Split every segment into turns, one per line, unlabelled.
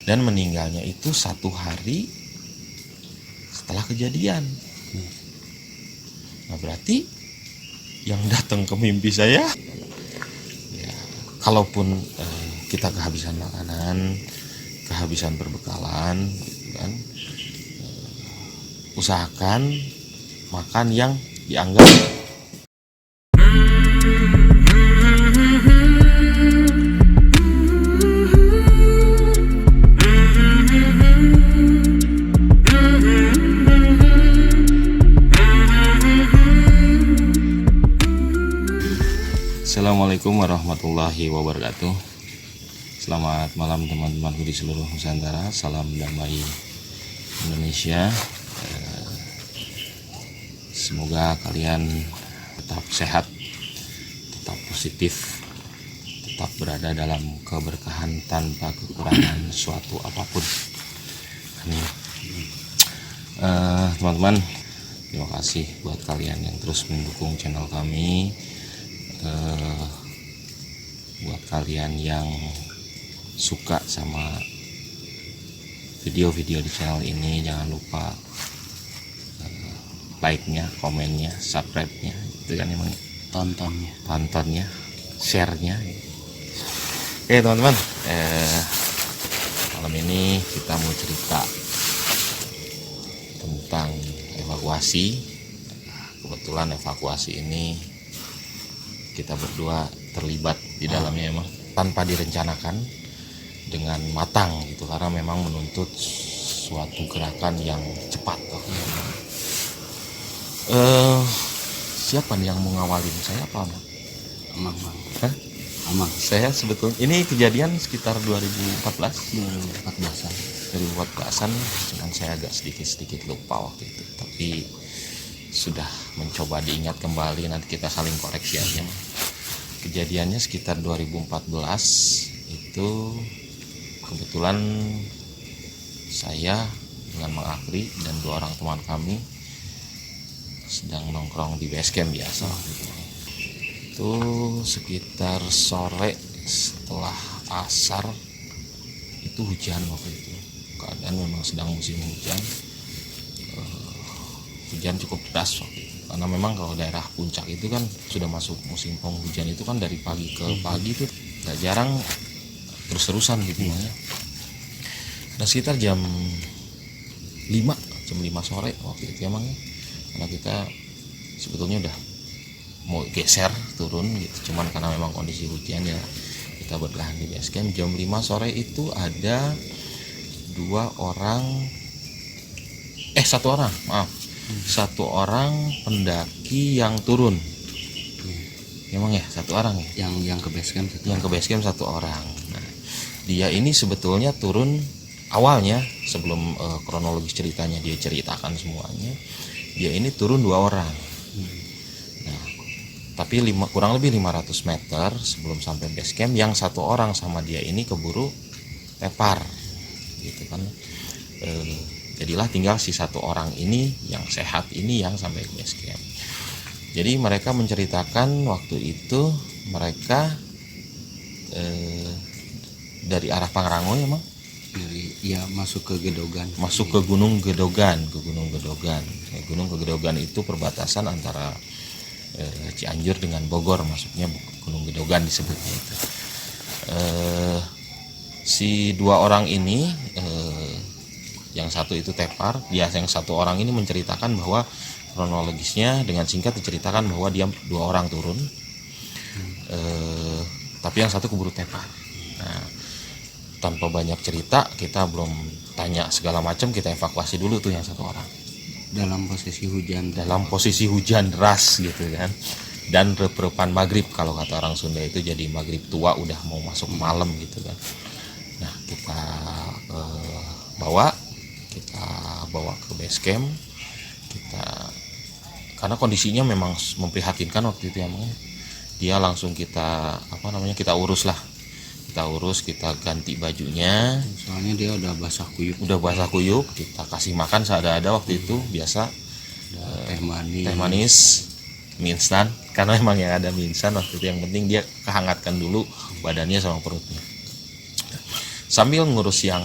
dan meninggalnya itu 1 hari setelah kejadian. Nah berarti yang datang ke mimpi saya, ya, kalaupun kita kehabisan makanan, kehabisan perbekalan, gitu kan, usahakan makan yang dianggap Assalamualaikum warahmatullahi wabarakatuh. Selamat malam teman-temanku di seluruh Nusantara. Salam damai Indonesia. Semoga kalian tetap sehat, tetap positif, tetap berada dalam keberkahan tanpa kekurangan suatu apapun. Amin. Teman-teman, terima kasih buat kalian yang terus mendukung channel kami. Buat kalian yang suka sama video-video di channel ini, jangan lupa like-nya, komennya, subscribe-nya, itu kan emang tontonnya, share-nya. Oke teman-teman, malam ini kita mau cerita tentang evakuasi. Kebetulan evakuasi ini kita berdua terlibat di dalamnya, emang tanpa direncanakan dengan matang gitu, karena memang menuntut suatu gerakan yang cepat. Siapa nih yang mau ngawalin, saya apa Amang? Saya sebetulnya ini kejadian sekitar 2014-an, cuman saya agak sedikit lupa waktu itu, tapi sudah mencoba diingat kembali, nanti kita saling koreksi aja. Kejadiannya sekitar 2014 itu, kebetulan saya dengan Mang Akri dan 2 orang teman kami sedang nongkrong di base camp biasa gitu. Itu sekitar sore setelah asar, itu hujan waktu itu, keadaan memang sedang musim hujan. Hujan cukup deras waktu itu, karena memang kalau daerah puncak itu kan sudah masuk musim penghujan itu kan dari pagi ke pagi tuh gak jarang terus-terusan gitu ya. Nah sekitar jam 5 sore waktu itu emang ya, karena kita sebetulnya udah mau geser turun gitu, cuman karena memang kondisi hujan ya kita bertahan di base camp. Jam 5 sore itu ada 1 orang pendaki yang turun. Emang ya 1 orang ya?
Yang ke base camp
Yang ke base camp 1 orang. Nah, dia ini sebetulnya turun awalnya, sebelum kronologis ceritanya dia ceritakan semuanya, dia ini turun 2 orang. Nah, tapi kurang lebih 500 meter sebelum sampai base camp, yang 1 orang sama dia ini keburu tepar gitu kan. Jadilah tinggal si 1 orang ini yang sehat ini yang sampai ke base camp. Jadi mereka menceritakan waktu itu mereka dari arah Pangrango ya Mang?
Masuk ke Gedogan.
Masuk ke Gunung Gedogan. Gunung Gedogan itu perbatasan antara Cianjur dengan Bogor, masuknya Gunung Gedogan disebutnya itu. Si 2 orang ini, yang 1 itu tepar, yang 1 orang ini menceritakan bahwa kronologisnya dengan singkat diceritakan bahwa dia 2 orang turun, tapi yang 1 keburu tepar. Nah, tanpa banyak cerita, kita belum tanya segala macam, kita evakuasi dulu tuh yang 1 orang.
Dalam posisi hujan
deras gitu kan, dan rep-repan maghrib, kalau kata orang Sunda itu jadi maghrib tua, udah mau masuk malam gitu kan. Nah kita bawa ke base camp, karena kondisinya memang memprihatinkan waktu itu ya, dia langsung kita urus, kita ganti bajunya,
soalnya dia udah basah kuyup,
kita kasih makan seadanya waktu itu, biasa teh manis, mie instan, karena memang yang ada mie instan waktu itu, yang penting dia kehangatkan dulu badannya sama perutnya. Sambil ngurus yang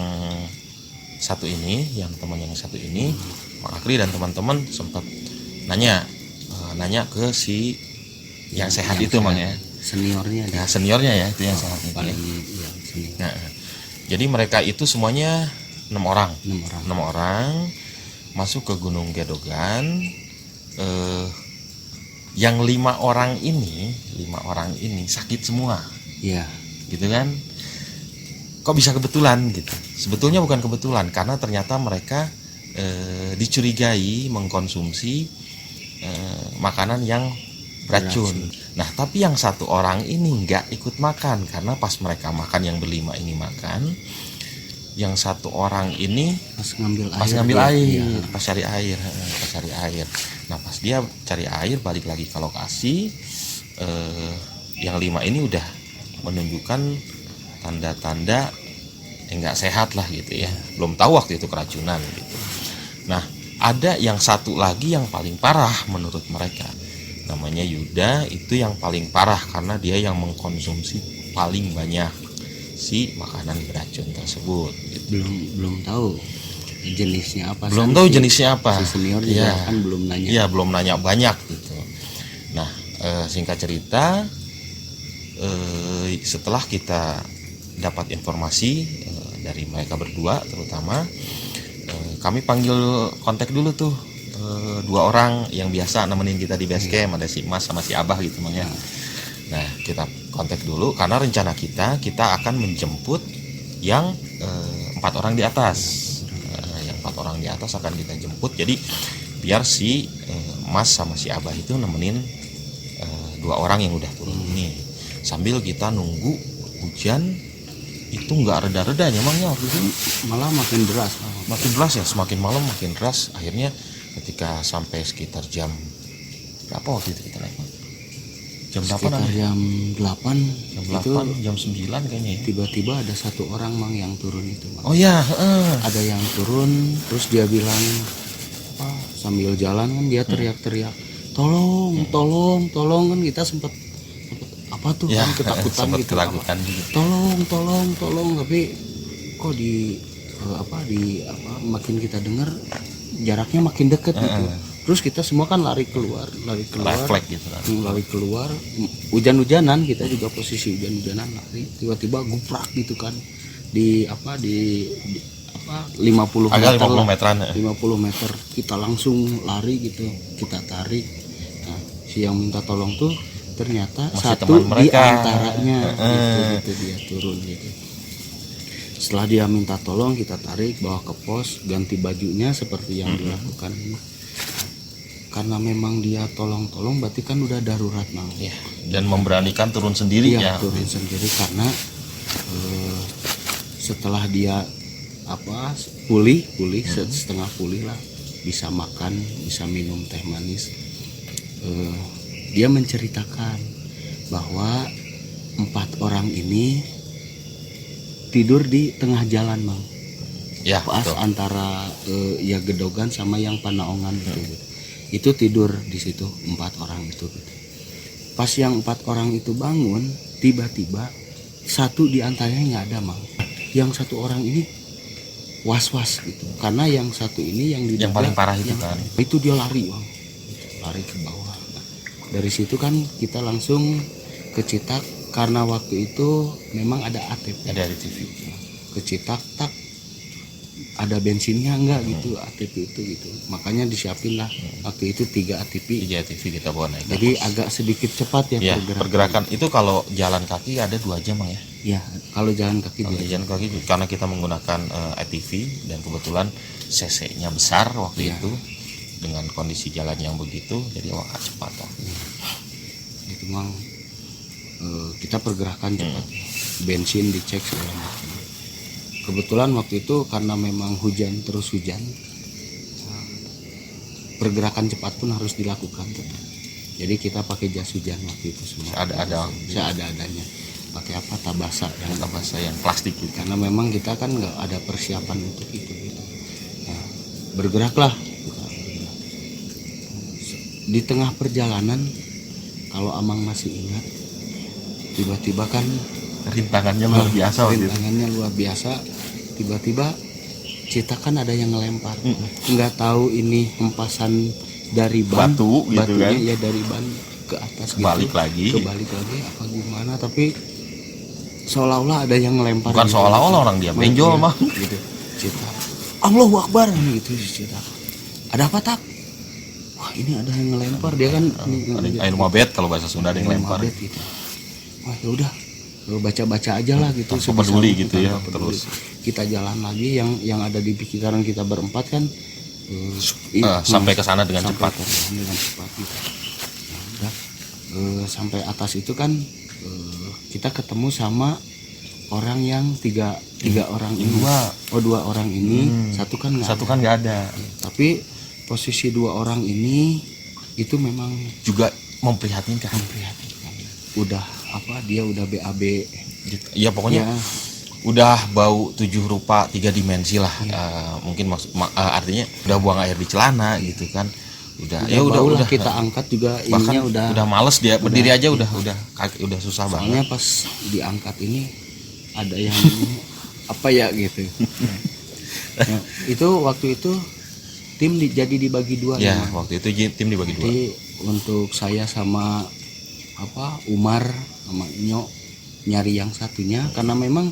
satu ini, yang teman yang satu ini, Mang Akri dan teman-teman sempat nanya ke si yang sehat
yang
itu
sehat.
Mang ya.
Seniornya
Ya seniornya ya itu yang sehat itu.
paling ya senior.
Nah, jadi mereka itu semuanya 6 orang.
6 orang.
6 orang masuk ke Gunung Gedogan. Yang 5 orang ini sakit semua,
Iya.
gitu kan? Kok bisa kebetulan gitu? Sebetulnya bukan kebetulan, karena ternyata mereka dicurigai mengkonsumsi makanan yang beracun. Nah, tapi yang 1 orang ini nggak ikut makan, karena pas mereka makan, yang berlima ini makan, yang 1 orang ini
Pas ngambil
air,
iya.
pas cari air. Nah, pas dia cari air balik lagi ke lokasi, yang 5 ini udah menunjukkan tanda-tanda nggak sehat lah gitu ya. Belum tahu waktu itu keracunan gitu. Nah, ada yang 1 lagi yang paling parah menurut mereka. Namanya Yuda, itu yang paling parah karena dia yang mengkonsumsi paling banyak si makanan beracun tersebut gitu.
Belum tahu jenisnya apa.
Belum tahu jenisnya apa.
Si senior juga
Ya.
kan belum nanya.
Iya, belum nanya banyak gitu. Nah, singkat cerita, setelah kita dapat informasi dari mereka berdua terutama, kami panggil kontak dulu tuh 2 orang yang biasa nemenin kita di base camp, ada si Mas sama si Abah gitu Mang ya. Nah, kita kontak dulu karena rencana kita akan menjemput yang 4 orang di atas. Yang 4 orang di atas akan kita jemput, jadi biar si Mas sama si Abah itu nemenin 2 orang yang udah turun ini, sambil kita nunggu hujan itu nggak reda-redanya Mang ya waktu itu.
Malah makin deras.
Makin deras ya, semakin malam makin deras. Akhirnya ketika sampai sekitar jam berapa waktu itu kita naik Mang? Jam 8
Sekitar jam 8
jam
itu
8 jam 9 kayaknya ya.
tiba-tiba ada 1 orang Mang yang turun itu Mang.
Oh ya,
Ada yang turun terus dia bilang apa, sambil jalan kan dia teriak-teriak, tolong kan kita sempat apa tuh
ya,
kan ketakutan
sempat
gitu,
ketakutan juga.
tolong tapi kok makin kita dengar jaraknya makin deket gitu. Terus kita semua kan lari keluar
Refleks gitu kan.
lari keluar, hujan-hujanan, kita juga posisi hujan-hujanan, lari tiba-tiba guprak gitu kan di 50
Agak
meter
50
lah.
meteran ya.
50 meter kita langsung lari gitu, kita tarik. Nah, si yang minta tolong tuh ternyata
Masih
1
teman
di
mereka.
antaranya gitu dia turun gitu. Setelah dia minta tolong, kita tarik bawa ke pos, ganti bajunya seperti yang dilakukan ini. Karena memang dia tolong berarti kan udah darurat Mang.
Ya, dan memberanikan turun sendiri
Iya,
ya.
turun sendiri karena setelah dia pulih setengah pulih lah, bisa makan, bisa minum teh manis. Dia menceritakan bahwa 4 orang ini tidur di tengah jalan Mang.
Ya,
Pas
betul.
antara ya Gedogan sama yang Panaongan gitu. Itu tidur di situ 4 orang itu gitu. Pas yang 4 orang itu bangun, tiba-tiba 1 di antaranya nggak ada Mang. Yang 1 orang ini was-was gitu, karena yang 1 ini yang diduga
Yang paling parah itu kan.
itu dia lari Bang, lari ke bawah. Dari situ kan kita langsung ke Citak karena waktu itu memang ada ATP.
Ada di TV.
Ke Citak tak ada bensinnya enggak gitu ATP itu gitu. Makanya disiapin lah waktu itu 3 ATP.
3 TV kita bawa naik.
Jadi agak sedikit cepat ya,
Ya, pergerakan itu kalau jalan kaki ada 2 jam Mang ya.
Ya, kalau jalan kaki
Kalau
dia.
jalan kaki karena kita menggunakan ATV dan kebetulan CC-nya besar waktu
Iya.
itu dengan kondisi jalan yang begitu, jadi agak cepat waktu itu.
Itu Mang kita pergerakan cepat. Bensin dicek segala macam. Kebetulan waktu itu karena memang hujan terus hujan, pergerakan cepat pun harus dilakukan tetap. Jadi kita pakai jas hujan waktu itu semua. Seadanya. Pakai apa, tabasa dan
Tabasa yang plastik gitu.
karena memang kita kan nggak ada persiapan untuk itu gitu. Nah, bergeraklah kita bergerak. Di tengah perjalanan, kalau Amang masih ingat, tiba-tiba kan
Rintangannya luar biasa waktu itu.
rintangannya luar biasa. Tiba-tiba Cita kan ada yang ngelempar, nggak tahu ini hempasan dari ban,
Batu gitu
batunya
kan.
ya dari ban ke atas
Kebalik
gitu,
lagi.
kebalik lagi apa gimana, tapi seolah-olah ada yang ngelempar.
Bukan
gitu.
seolah-olah orang dia benjol mah.
Gitu. Cita, Allahu Akbar gitu si Cita. Ada apa tak? Wah ini ada yang ngelempar, dia kan
Ayo mabet kalau bahasa Sunda ada yang lempar.
mabet gitu. Wah ya udah baca-baca aja lah gitu.
Tanpa peduli gitu ya,
tanpa peduli.
terus.
Kita jalan lagi, yang ada di pikiran kita berempat kan
Sampai ke sana dengan
sampai
cepat.
ke sana dengan cepat gitu. Nah, udah sampai atas itu kan kita ketemu sama orang yang tiga orang ini. Dua orang ini, satu kan nggak
Satu
ada.
kan nggak ada.
Tapi posisi dua orang ini itu memang
Juga memprihatinkan.
memprihatinkan. Udah apa, dia udah BAB
Ya pokoknya
ya.
udah bau 7 rupa 3 dimensi lah. Mungkin artinya udah buang air di celana gitu kan. Udah
Kita angkat juga
bahkan
ininya
udah males dia berdiri aja udah susah
soalnya
banget.
pas diangkat ini ada yang apa ya gitu. Nah, itu waktu itu tim jadi dibagi dua
Ya,
ya.
waktu itu tim dibagi dua.
Jadi untuk saya sama Umar sama Nyo nyari yang satunya, karena memang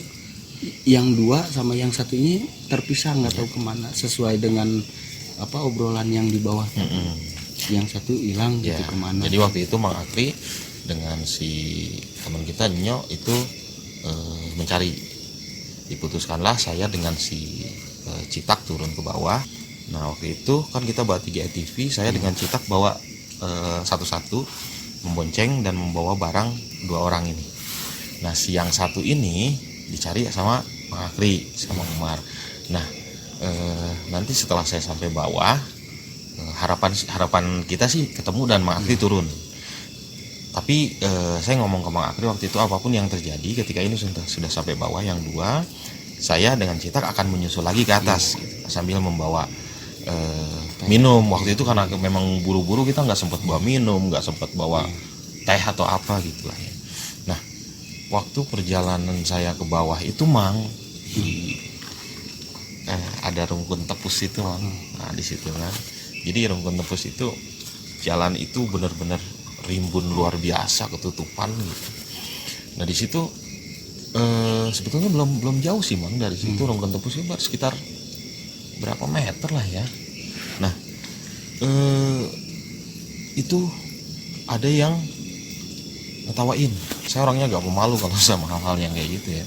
yang dua sama yang satu ini terpisah, nggak tahu kemana, sesuai dengan obrolan yang di bawah. Yang satu hilang
Ya,
gitu kemana.
jadi waktu itu Mang Akri dengan si teman kita Nyo itu mencari. Diputuskanlah saya dengan si Citak turun ke bawah. Nah waktu itu kan kita bawa 3 ATV, saya dengan Citak bawa satu-satu, membonceng dan membawa barang 2 orang ini. Nah si yang satu ini dicari sama Mang Akri sama Umar. Nah nanti setelah saya sampai bawah, harapan kita sih ketemu dan Mang Akri turun. Tapi saya ngomong ke Mang Akri waktu itu, apapun yang terjadi ketika ini sudah sampai bawah yang 2, saya dengan Citak akan menyusul lagi ke atas gitu, sambil membawa minum. Waktu itu karena memang buru-buru kita nggak sempat bawa minum, nggak sempat bawa teh atau apa gitu lah ya. Nah waktu perjalanan saya ke bawah itu Mang ada rungkun tepus itu Mang. Nah di situ kan, jadi rungkun tepus itu jalan itu benar-benar rimbun luar biasa, ketutupan gitu. Nah di situ sebetulnya belum jauh sih Mang dari situ. Rungkun tepus itu baru sekitar berapa meter lah ya. Nah itu ada yang ngetawain. Saya orangnya gak pemalu kalau sama hal-hal yang kayak gitu ya.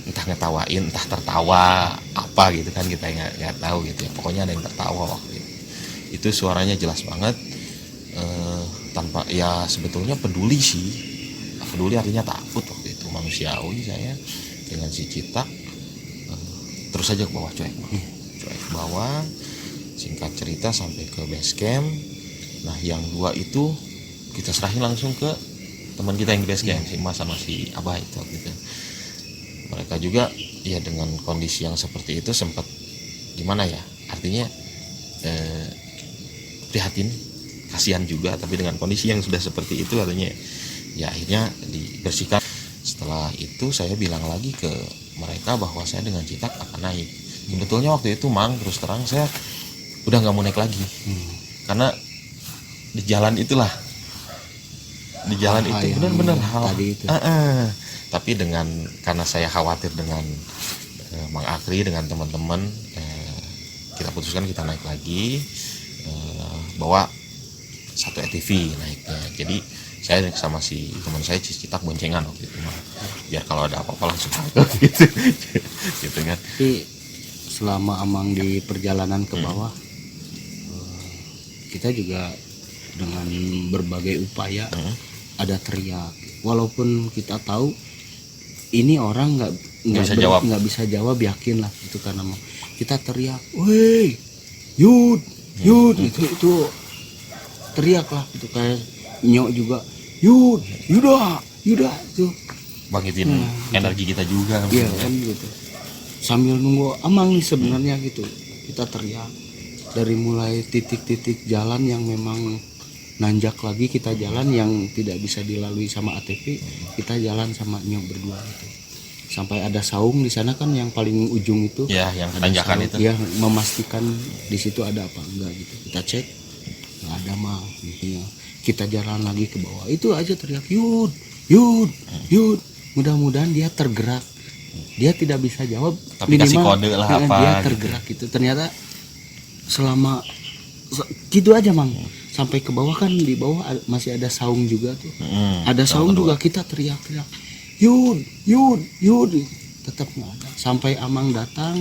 Entah ngetawain, entah tertawa apa gitu kan, kita nggak tahu gitu ya. Pokoknya ada yang tertawa waktu itu. Itu suaranya jelas banget. Tanpa ya sebetulnya peduli sih, peduli artinya takut waktu itu, manusiawi saya dengan si Citak terus aja ke bawah, cuek ke bawah. Singkat cerita sampai ke base camp. Nah yang 2 itu kita serahin langsung ke teman kita yang di base camp, si Mas sama si Abah itu gitu. Mereka juga ya dengan kondisi yang seperti itu sempat gimana ya, artinya prihatin, kasihan juga, tapi dengan kondisi yang sudah seperti itu artinya ya akhirnya dibersihkan. Setelah itu saya bilang lagi ke mereka bahwa saya dengan Citak akan naik. Sebetulnya waktu itu Mang, terus terang saya udah nggak mau naik lagi, karena di jalan itulah, di jalan itu benar-benar hal
tadi itu.
Tapi karena saya khawatir dengan Mang Akri dengan teman-teman, kita putuskan kita naik lagi, bawa 1 ATV naiknya. Jadi saya sama si teman saya Citak boncengan waktu itu, biar kalau ada apa-apa langsung gitu, gitu kan.
Tapi selama Amang di perjalanan ke bawah, kita juga dengan berbagai upaya ada teriak, walaupun kita tahu ini orang nggak bisa jawab, yakin lah itu, karena kita teriak, woi Yud itu teriak lah itu, kayak Nyok juga Yuda itu
bangkitin energi kita juga.
Iya kan gitu, sambil nunggu Amang nih sebenarnya gitu, kita teriak dari mulai titik-titik jalan yang memang nanjak lagi, kita jalan yang tidak bisa dilalui sama ATV, kita jalan sama Nyok berdua gitu. sampai ada saung di sana kan, yang paling ujung itu
Ya, yang
ada
tanjakan
saung.
itu.
Ya, memastikan di situ ada apa enggak gitu. Kita cek nggak ada mah intinya. Kita jalan lagi ke bawah, itu aja teriak Yud, Yud, Yud. Mudah-mudahan dia tergerak. Dia tidak bisa jawab,
Tapi kasih
minimal
kode lah apa
dia
gitu.
tergerak gitu. Ternyata selama gitu aja Mang, sampai ke bawah kan, di bawah masih ada saung juga tuh. Ada saung juga, kita teriak-teriak Yud, Yud, Yud, tetap nggak ada. Sampai Amang datang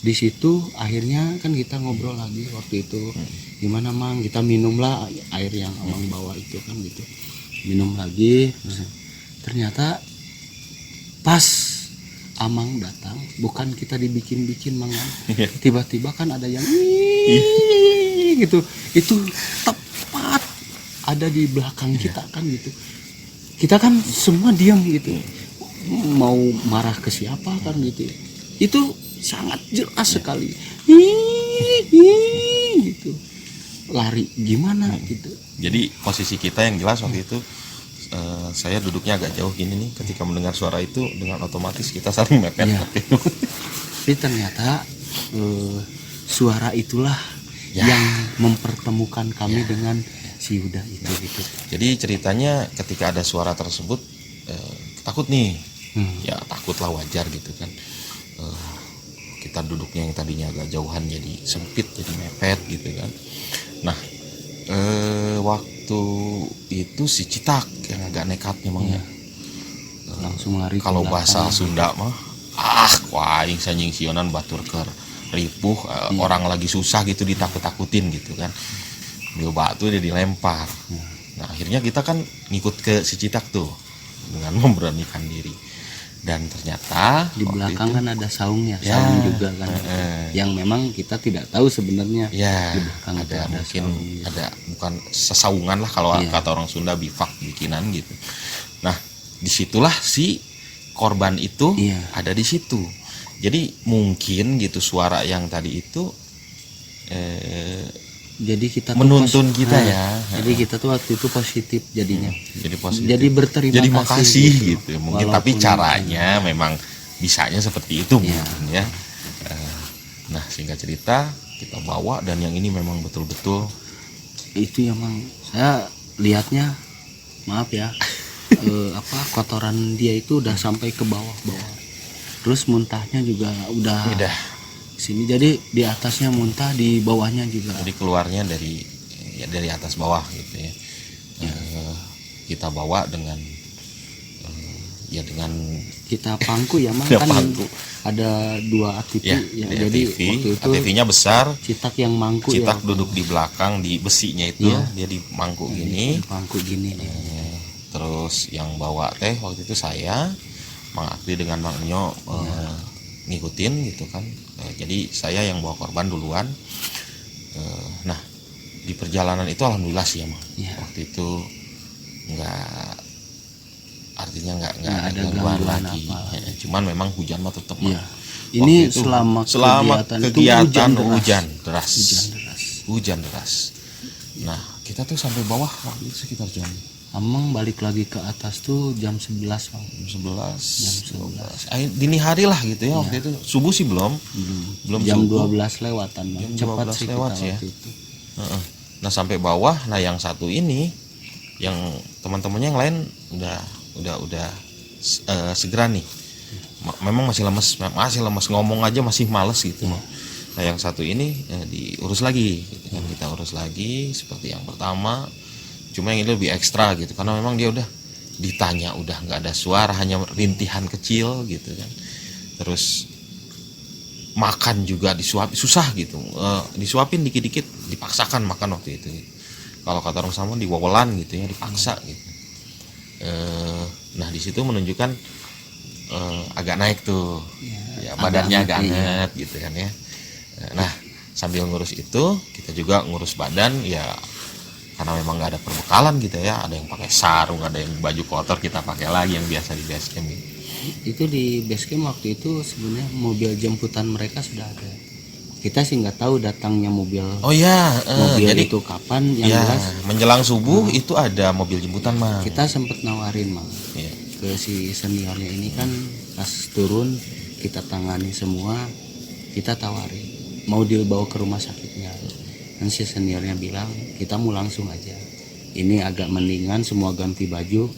di situ, akhirnya kan kita ngobrol lagi waktu itu. Gimana Mang, kita minumlah air yang Amang bawa itu kan gitu. Minum lagi. Ternyata pas Amang datang, bukan kita dibikin-bikin Mang. Tiba-tiba kan ada yang gitu. Itu tepat ada di belakang kita kan gitu. Kita kan semua diam gitu, mau marah ke siapa kan gitu. Itu sangat jelas sekali gitu, lari gimana gitu.
Jadi posisi kita yang jelas waktu itu, saya duduknya agak jauh gini nih. Ketika mendengar suara itu, dengan otomatis kita saling mepet.
Ya. Tapi ternyata suara itulah
Ya.
yang mempertemukan kami dengan si Yuda itu gitu.
Jadi ceritanya ketika ada suara tersebut, takut nih. Ya takutlah, wajar gitu kan. Kita duduknya yang tadinya agak jauhan jadi sempit, jadi mepet gitu kan. Nah, waktu itu si Citak yang agak nekat memang ya.
Langsung lari ke
Kalau
belakang.
bahasa Sunda mah, waing sanjing sionan batur keur ripuh, orang lagi susah gitu ditakut-takutin gitu kan. Bil batu dia dilempar. Nah, akhirnya kita kan ngikut ke si Citak tuh dengan memberanikan diri. Dan ternyata
Di
waktu
belakang
itu,
kan ada saungnya,
Ya.
saung juga kan. Yang memang kita tidak tahu sebenarnya.
ya
Di belakang itu
ada
ada
mungkin
saung gitu.
ada, bukan sesaungan lah kalau
Iya.
kata orang Sunda, bivak bikinan gitu. Nah, disitulah si korban itu
Iya.
ada di situ. Jadi mungkin gitu suara yang tadi itu
Jadi kita tuh
menuntun kita ya.
Jadi kita tuh waktu itu positif jadinya.
Jadi positif.
Jadi berterima
Jadi
kasih
makasih
gitu.
gitu. Mungkin tapi
Walaupun-
caranya memang bisanya seperti itu
Iya.
mungkin ya. Nah, singkat cerita kita bawa, dan yang ini memang betul-betul
Itu emang saya lihatnya, maaf ya, kotoran dia itu udah sampai ke bawah-bawah. Terus muntahnya juga udah
udah.
sini, jadi di atasnya muntah, di bawahnya juga.
Jadi keluarnya dari atas bawah gitu ya. Kita bawa dengan dengan
Kita pangku ya Mang,
Ya,
kan
pangku.
ada dua ATV
ya,
ya,
di
jadi
ATV.
waktu itu
ATV-nya besar.
Citak yang mangku
Citak
ya,
duduk di belakang di besinya itu,
Iya.
dia di mangkuk gini.
pangku gini nih.
Terus yang bawa teh waktu itu saya, Mang Akdi dengan Mang Nyo ngikutin gitu kan. Jadi saya yang bawa korban duluan. Nah, di perjalanan itu alhamdulillah sih ya Mang.
Iya.
Waktu itu artinya nggak
Nggak ada
gangguan
gangguan
lagi.
apa.
Cuman memang hujan mah tetap.
Iya.
Waktu
Ini
itu,
selama
kegiatan
itu
hujan deras.
Hujan deras.
Hujan deras. Nah, kita tuh sampai bawah waktu itu sekitar jam
Amang balik lagi ke atas tuh jam 11 Bang.
11,
Jam
12. Dini hari lah gitu ya waktu itu. Subuh sih belum
Jam
subuh.
12 lewatan Bang.
Jam
Cepat
12
sih
lewat
kita
sih ya.
waktu itu.
Heeh. Nah, sampai bawah. Nah, yang satu ini, yang teman-temannya yang lain udah segera nih. Memang masih lemes, ngomong aja masih males gitu. Nah, yang satu ini diurus lagi gitu kan. Kita urus lagi seperti yang pertama. Cuma yang ini lebih ekstra gitu, karena memang dia udah ditanya, udah nggak ada suara, hanya rintihan kecil gitu kan. Terus makan juga disuapin susah gitu, disuapin dikit-dikit, dipaksakan makan waktu itu gitu. Kalau kata orang sama diwawelan gitu ya, dipaksa gitu. Nah, di situ menunjukkan agak naik tuh ya, badannya agak anget gitu kan ya. Nah, sambil ngurus itu kita juga ngurus badan ya, karena memang nggak ada perbekalan gitu ya. Ada yang pakai sarung, ada yang baju kotor kita pakai lagi yang biasa di base camp gitu.
Itu di base camp waktu itu sebenarnya mobil jemputan mereka sudah ada. Kita sih nggak tahu datangnya mobil.
Oh ya,
Mobil
jadi
itu kapan, yang
ya,
jelas
menjelang subuh itu ada mobil jemputan mah.
kita sempet nawarin Mang
Ya.
ke si seniornya ini kan, Pas turun kita tangani semua, kita tawari mau dibawa ke rumah sakitnya. Dan si seniornya bilang kita mau langsung aja, ini agak mendingan, semua ganti baju.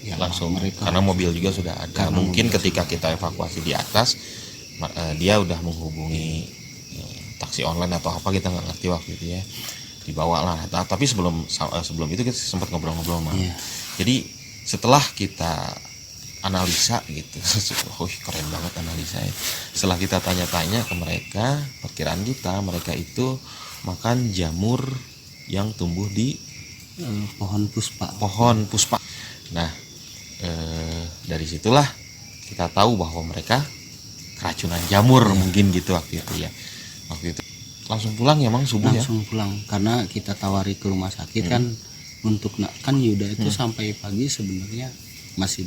Ya,
Langsung
mereka
karena mobil juga sudah ada.
Karena
Mungkin
mobil
ketika kita evakuasi di atas, dia udah menghubungi taksi online atau apa, kita nggak ngerti waktu itu ya, dibawa lah. Tapi sebelum itu kita sempat ngobrol-ngobrol mah.
Iya.
Jadi setelah kita analisa gitu, keren banget analisa ya. Setelah kita tanya-tanya ke mereka, perkiraan kita mereka itu makan jamur yang tumbuh di
pohon puspa.
Nah, dari situlah kita tahu bahwa mereka keracunan jamur mungkin gitu waktu itu ya. Waktu itu langsung pulang ya, Mang, subuh ya.
Langsung pulang karena kita tawari ke rumah sakit kan, untuk kan Yuda itu sampai pagi sebenarnya masih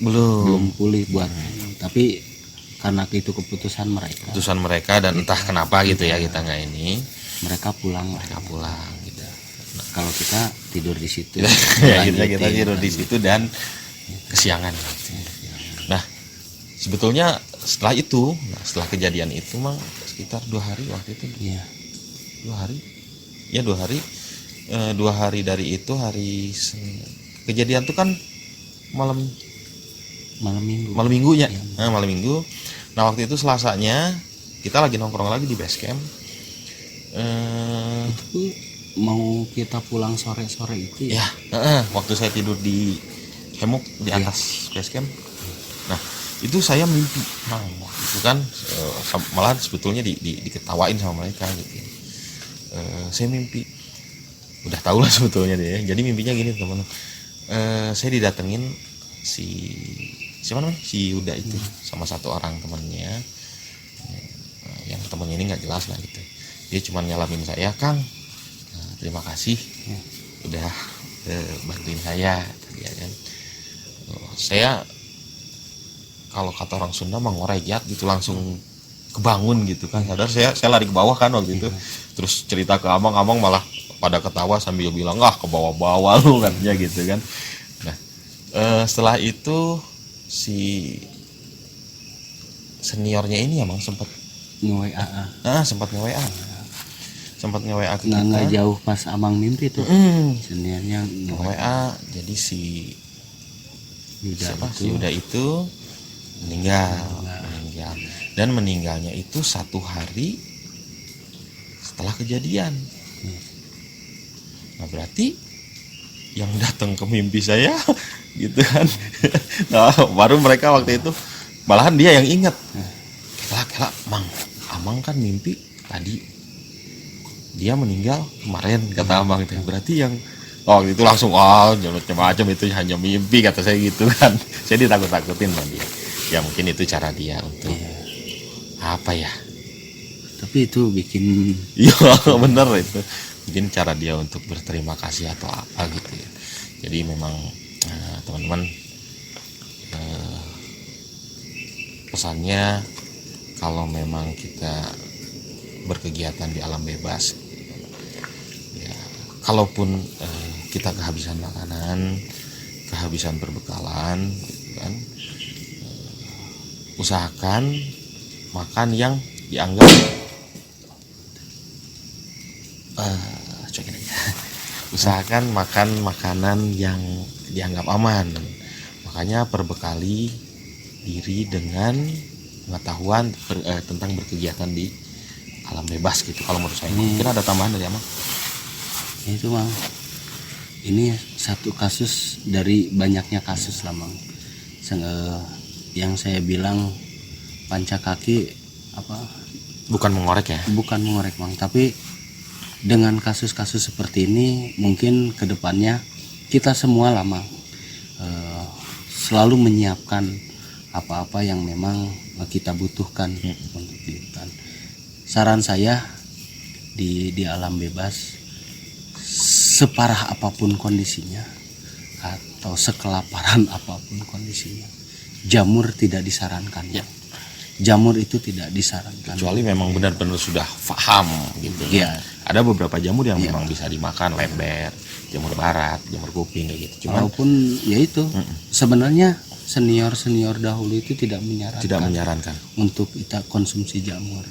belum pulih buat, tapi karena itu keputusan mereka
dan entah kenapa gitu ya, kita nggak ini,
mereka pulang
gitu.
Kalau kita tidur di situ
Ya, kita tidur di situ dan kesiangan gitu. Nah, sebetulnya setelah kejadian itu Mang, sekitar 2 hari waktu itu.
Iya.
2 hari 2 hari dari itu, kejadian itu kan malam minggu ya.
Iya.
Malam minggu. Nah, waktu itu Selasanya kita lagi nongkrong lagi di base camp.
Itu mau kita pulang sore-sore itu ya.
Waktu saya tidur di hemok di atas base camp. Nah, itu saya mimpi. Nah, waktu itu kan malah sebetulnya diketawain sama mereka gitu. Saya mimpi. Udah tahu lah sebetulnya deh. Jadi mimpinya gini, teman-teman. Saya didatengin si Yuda itu sama satu orang temannya, yang temennya ini nggak jelas lah gitu. Dia cuma nyalamin saya, Kang, terima kasih udah bantuin saya ya kan. Saya kalau kata orang Sunda mengorejat gitu, langsung kebangun gitu kan, sadar. Saya lari ke bawah kan waktu itu, terus cerita ke abang malah pada ketawa sambil bilang, ke bawah-bawah lu katanya gitu kan. Nah, setelah itu si seniornya ini emang sempat nge-WA. Sempat nge-WA ke kita.
Nggak jauh pas Amang mimpi tuh. Seniornya
nge-WA. Jadi si Yuda itu meninggal. Dan meninggalnya itu 1 hari setelah kejadian. Nah, berarti yang datang ke mimpi saya gitu kan. Nah, baru mereka waktu itu malahan dia yang ingat. Kela Mang, Amang kan mimpi tadi dia meninggal kemarin, kata Amang itu. Berarti yang waktu itu langsung macam-macam itu hanya mimpi, kata saya gitu kan. Saya ditakut-takutin sama dia. Ya mungkin itu cara dia untuk apa ya?
Tapi itu bikin
bener itu. Mungkin cara dia untuk berterima kasih atau apa gitu ya. Jadi memang teman-teman, pesannya kalau memang kita berkegiatan di alam bebas ya, kalaupun kita kehabisan makanan, kehabisan perbekalan gitu kan, usahakan makan yang dianggap usahakan makan makanan yang dianggap aman. Makanya perbekali diri dengan pengetahuan tentang berkegiatan di alam bebas gitu. Kalau menurut saya mungkin ada tambahan dari Amang.
Itu Mang, ini satu kasus dari banyaknya kasus lah Mang. Yang saya bilang panca kaki
bukan mengorek ya,
bukan mengorek Mang, tapi dengan kasus-kasus seperti ini mungkin kedepannya kita semua lah Mang, selalu menyiapkan apa-apa yang memang kita butuhkan untuk di hutan. Saran saya di alam bebas, separah apapun kondisinya atau sekelaparan apapun kondisinya, jamur tidak disarankan. jamur itu tidak disarankan.
kecuali memang benar-benar sudah paham gitu.
Iya.
Ada beberapa jamur yang memang bisa dimakan, lember, jamur barat, jamur kuping kayak gitu. Cuman
Walaupun ya itu sebenarnya senior dahulu itu tidak
tidak
menyarankan
menyarankan.
untuk kita konsumsi jamur.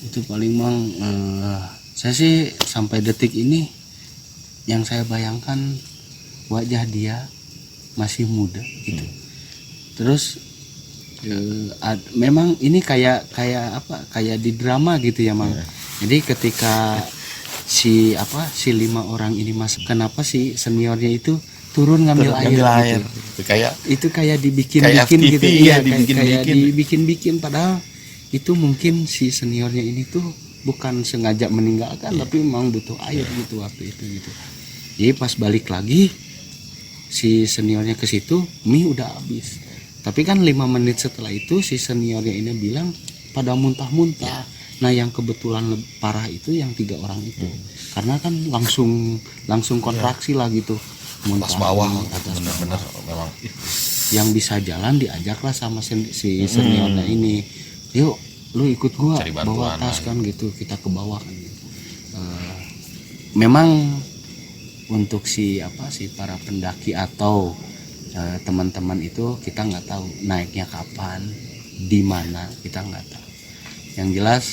Itu paling mang saya sih sampai detik ini yang saya bayangkan wajah dia masih muda gitu. Terus memang ini kayak apa? Kayak di drama gitu ya, Mang. Jadi ketika si 5 orang ini masuk, kenapa si seniornya itu turun ngambil air gitu.
Itu kayak
Itu dibikin
kayak
gitu.
FTV,
Iya,
ya, dibikin-bikin.
dibikin padahal itu mungkin si seniornya ini tuh bukan sengaja meninggalkan, tapi memang butuh air gitu waktu itu gitu. Jadi pas balik lagi si seniornya ke situ, mie udah habis. Tapi kan 5 menit setelah itu si seniornya ini bilang pada muntah-muntah. Nah yang kebetulan parah itu yang 3 orang itu, karena kan langsung kontraksi lah gitu.
atas bawah,
atas
benar-benar
bawah.
memang.
Yang bisa jalan diajaklah sama si seniornya ini, yuk lu ikut gua
Cari
bawa
bantuan
tas
lah,
kan gitu, kita ke bawah kan gitu. Memang untuk si para pendaki atau teman-teman itu kita nggak tahu naiknya kapan, di mana, kita nggak tahu. Yang jelas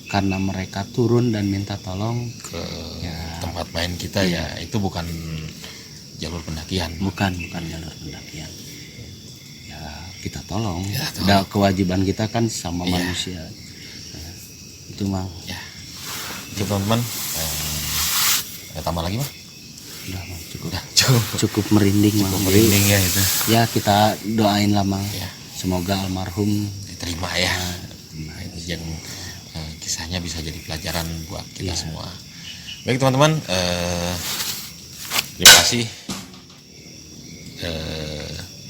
karena mereka turun dan minta tolong
Ke tempat main kita ya itu bukan jalur pendakian.
bukan jalur pendakian, ya kita tolong.
Ya, tolong.
Udah kewajiban kita kan sama
Iya.
manusia. Nah, itu Mang.
Ya. Itu teman-teman. Ada tambah lagi, Mas?
Udah Mang, cukup
Udah, cukup.
cukup merinding Mang. Jadi,
Merinding ya itu.
ya kita doain lah Mang,
Ya,
semoga almarhum
diterima ya. Nah, itu yang kisahnya bisa jadi pelajaran buat kita semua. Baik teman-teman, terima kasih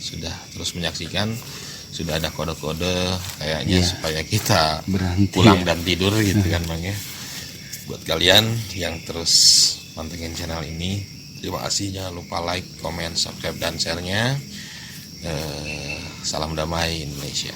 sudah terus menyaksikan. Sudah ada kode-kode kayaknya supaya kita
berhenti
pulang dan tidur gitu kan Bang ya. Buat kalian yang terus pantengin channel ini, terima kasih. Jangan lupa like, comment, subscribe dan share-nya. Salam damai Indonesia.